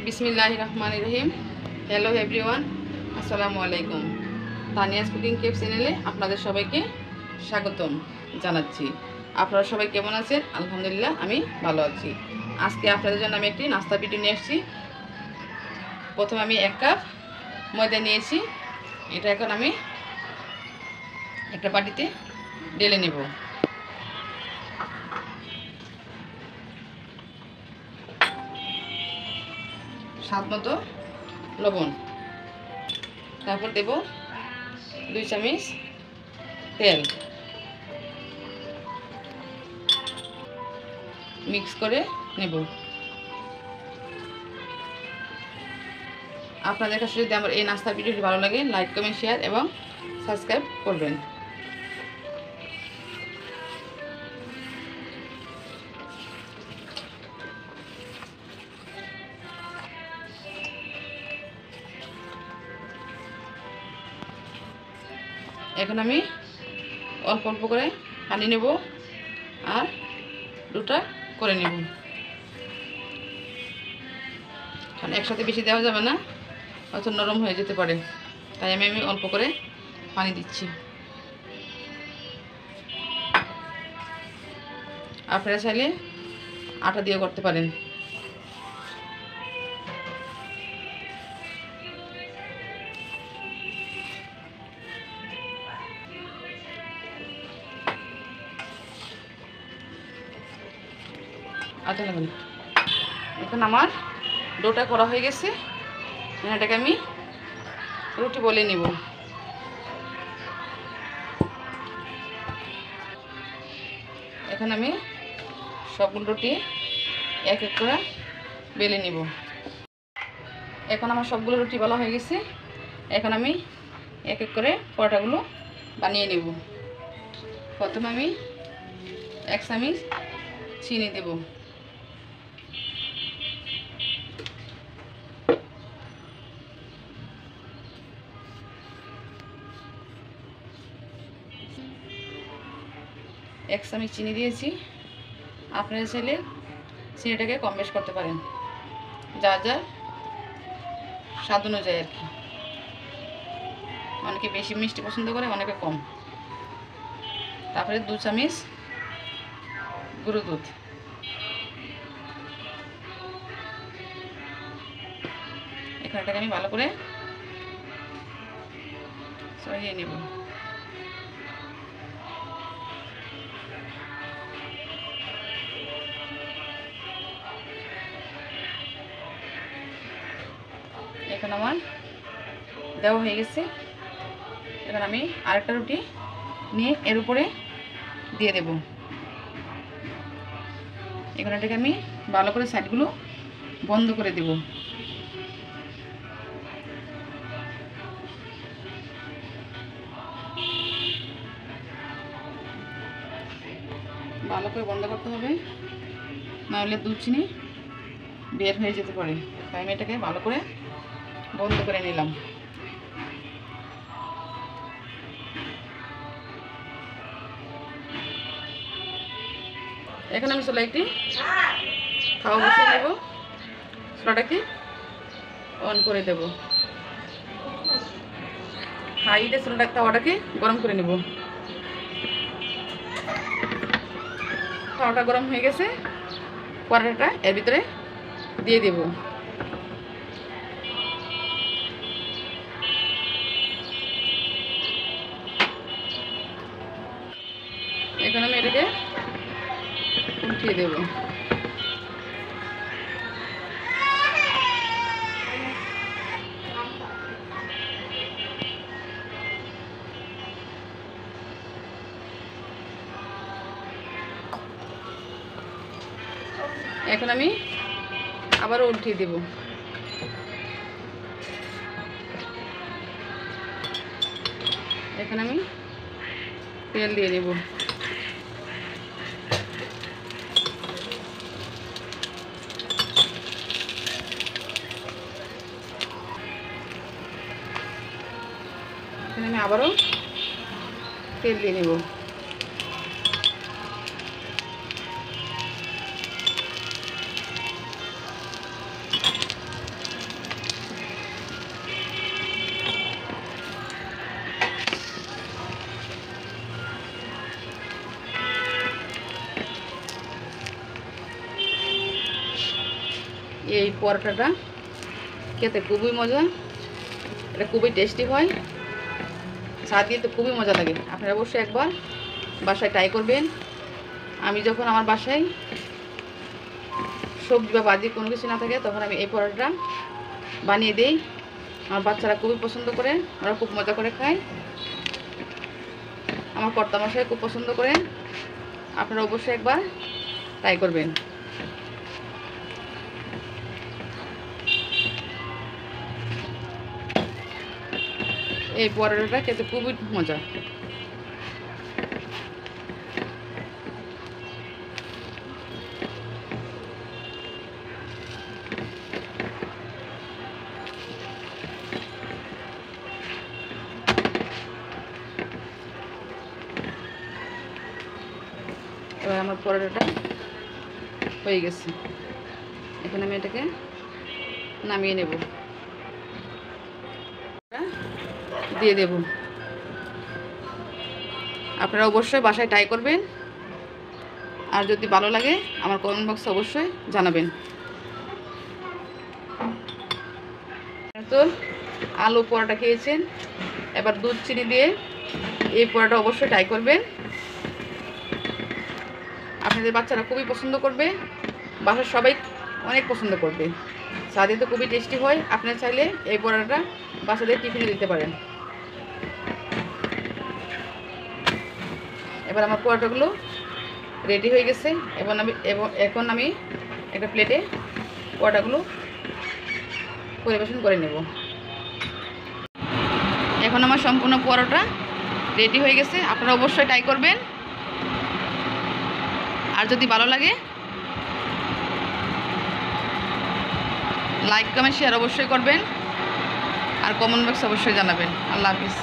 বিসমিল্লাহির রহমানির রহিম। Hello everyone, আসসালামু আলাইকুম। তানিয়াস কুকিং কেপ চ্যানেলে আপনাদের সবাইকে স্বাগতম জানাচ্ছি। আপনারা সবাই কেমন আছেন? আলহামদুলিল্লাহ আমি ভালো আছি। আজকে আপনাদের জন্য আমি একটি নাস্তা ভিডিও নিয়ে এসেছি। প্রথমে আমি 1 কাপ ময়দা নিয়েছি। এটা এখন আমি একটা বাটিতে ঢেলে নেব। স্বাদ মতো লবণ, তারপর দেব 2 চামচ তেল, মিক্স করে নেব। আপনাদের কাছে যদি আমার এই নাস্তার ভিডিওটি ভালো লাগে, লাইক কমেন্ট শেয়ার এবং সাবস্ক্রাইব করবেন। এখন আমি অল্প অল্প করে পানি নেব আর দুটা করে নেব, কারণ একসাথে বেশি দেওয়া যাবে না, হয়তো নরম হয়ে যেতে পারে। তাই আমি অল্প করে পানি দিচ্ছি। আপনারা চাইলে আটা দিয়ে করতে পারেন। আটা লাগবে না। এখন আমার ডোটা করা হয়ে গেছে। এটাকে আমি রুটি বলে নিব। এখন আমি সবগুলো রুটি এক এক করে বেলে নিব। এখন আমার সবগুলো রুটি বলা হয়ে গেছে। এখন আমি এক এক করে পরোটাগুলো বানিয়ে নেব। প্রথমে আমি 1 চামচ চিনি দেব, এক চামচ চিনি দিয়েছি। আপনারা চাইলে চিনিটাকে কম বেশ করতে পারেন, যা যা স্বাদ অনুযায়ী আর কি। অনেকে বেশি মিষ্টি পছন্দ করে, অনেকে কম। তারপরে 2 চামচ গুঁড়ো দুধ, এখানটাকে আমি ভালো করে ছড়িয়ে নেব। এখন আমার দেওয়া হয়ে গেছে। এখন আমি আরেকটা রুটি নিয়ে এর উপরে দিয়ে দেব। এখন এটাকে আমি ভালো করে সাইডগুলো বন্ধ করে দেব। ভালো করে বন্ধ করতে হবে, নাহলে দুধ চিনি বের হয়ে যেতে পারে। তাই আমি এটাকে ভালো করে বন্ধ করে নিলাম। এখন আমি চুলাইটি খাওয়া বসিয়ে নেব। চুলাটাকে অন করে দেব। হাইতে চুলাটা তাওয়াটাকে গরম করে নেব। তাওয়াটা গরম হয়ে গেছে। পরোটাটা এর ভিতরে দিয়ে দেব। এখন আমি এটাকে উঠিয়ে দেব। এখন আমি আবারও উঠিয়ে দেব। এখন আমি তেল দিয়ে নেব। এখানে আমি আবারও তেল দিয়ে নেব। এই পরোটাটা খেতে খুবই মজা, এটা খুবই টেস্টি হয়, চা দিয়ে তো খুবই মজা লাগে। আপনারা অবশ্যই একবার বাসায় ট্রাই করবেন। আমি যখন আমার বাসায় সবজি বা ভাজি কোনো কিছু না থাকে তখন আমি এই পরোটাটা বানিয়ে দিই। আমার বাচ্চারা খুবই পছন্দ করে, ওরা খুব মজা করে খায়, আমার কর্তামশাই খুব পছন্দ করে। আপনারা অবশ্যই একবার ট্রাই করবেন। এই পরোটাটা খেতে খুবই মজা। এবার আমার পরোটাটা হয়ে গেছে, এখন আমি এটাকে নামিয়ে নেব, দিয়ে দেব। আপনারা অবশ্যই বাসায় ট্রাই করবেন, আর যদি ভালো লাগে আমার কমেন্ট বক্সে অবশ্যই জানাবেন। তো আলু পরোটা খেয়েছেন, এবার দুধ চিনি দিয়ে এই পরোটা অবশ্যই ট্রাই করবেন। আপনাদের বাচ্চারা খুবই পছন্দ করবে, বাসার সবাই অনেক পছন্দ করবে, স্বাদে তো খুবই টেস্টি হয়। আপনারা চাইলে এই পরোটাটা বাচ্চাদের টিফিনে দিতে পারেন। এবার আমার পরোটাগুলো রেডি হয়ে গেছে, এখন আমি একটা প্লেটে পরোটাগুলো পরিবেশন করে নেব। এখন আমার সম্পূর্ণ পরোটা রেডি হয়ে গেছে, আপনারা অবশ্যই ট্রাই করবেন। আর যদি ভালো লাগে লাইক কমেন্ট শেয়ার অবশ্যই করবেন, আর কমেন্ট বক্সে অবশ্যই জানাবেন। আল্লাহ হাফিজ।